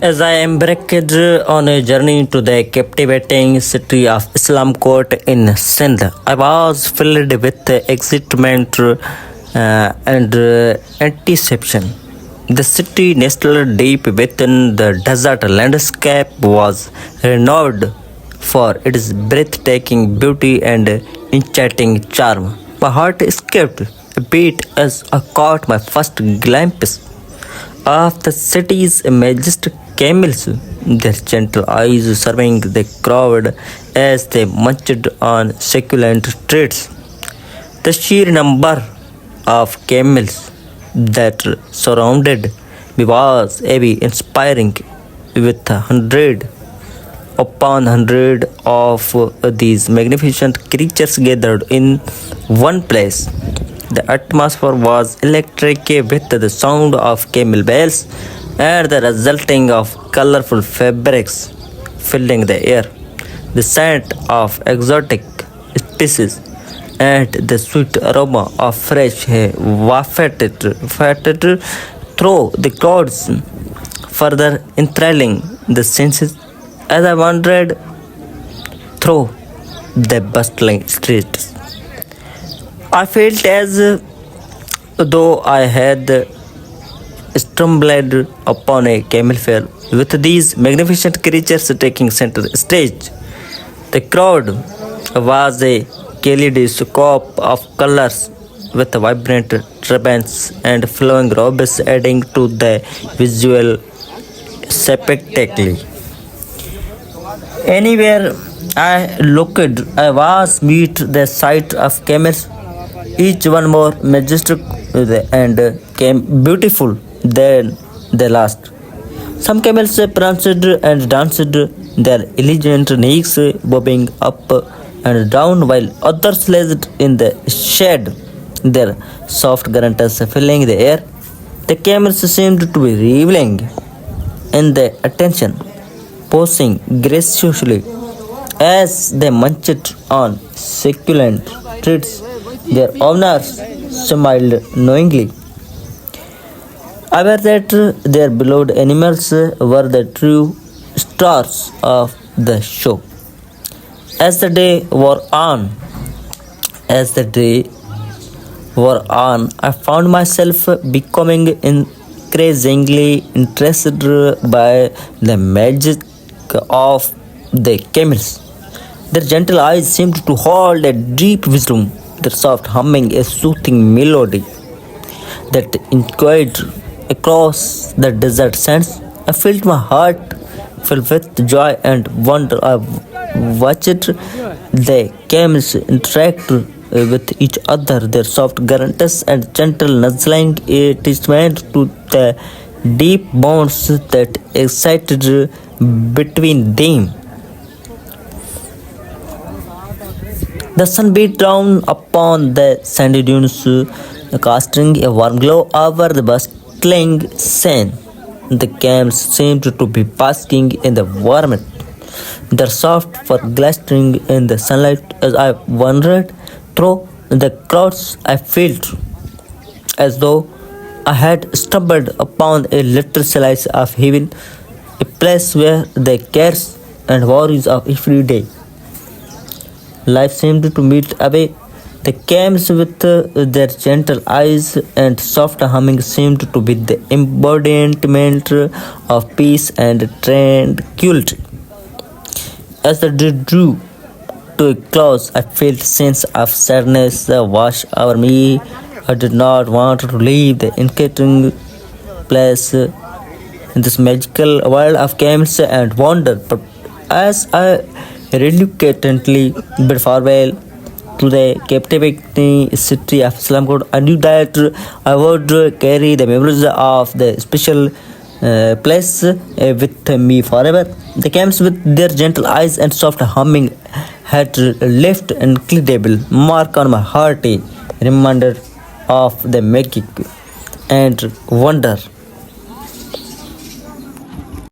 As I embarked on a journey to the captivating city of Islam Court in Sindh, I was filled with excitement and anticipation. The city, nestled deep within the desert landscape, was renowned for its breathtaking beauty and enchanting charm. My heart skipped a beat as I caught my first glimpse of the city's majestic camels, their gentle eyes surveying the crowd as they munched on succulent treats. The sheer number of camels that surrounded me was heavy, inspiring, with hundred upon hundred of these magnificent creatures gathered in one place. The atmosphere was electric with the sound of camel bells and the resulting of colorful fabrics filling the air. The scent of exotic species and the sweet aroma of fresh hay wafted through the clouds, further enthralling the senses as I wandered through the bustling streets. I felt as though I had stumbled upon a camel fair with these magnificent creatures taking center stage. The crowd was a kaleidoscope of colors with vibrant turbans and flowing robes adding to the visual spectacle. Anywhere I looked, I was meet the sight of camels, each one more majestic and beautiful than the last. Some camels pranced and danced, their elegant necks bobbing up and down, while others lazed in the shade, their soft grunts filling the air. The camels seemed to be reveling in the attention, posing graciously as they munched on succulent treats. Their owners smiled knowingly, aware that their beloved animals were the true stars of the show. As the day wore on, as the day wore on, I found myself becoming increasingly interested by the magic of the camels. Their gentle eyes seemed to hold a deep wisdom, their soft humming a soothing melody that echoed across the desert sands. I felt my heart fill with joy and wonder. I watched the camels interact with each other, their soft grunts and gentle nuzzling a testament to the deep bonds that existed between them. The sun beat down upon the sandy dunes, casting a warm glow over the bustling scene. The camels seemed to be basking in the warmth, their soft fur glistening in the sunlight. As I wandered through the crowds, I felt as though I had stumbled upon a little slice of heaven, a place where the cares and worries of everyday life seemed to melt away. The camels with their gentle eyes and soft humming seemed to be the embodiment of peace and tranquility. As the day drew to a close, I felt a sense of sadness wash over me. I did not want to leave the enchanting place in this magical world of camels and wonder. But as I reluctantly bid farewell to the captivating city of Islamabad, I knew that I would carry the memories of the special place with me forever. The camels, with their gentle eyes and soft humming, had left an indelible mark on my heart, a reminder of the magic and wonder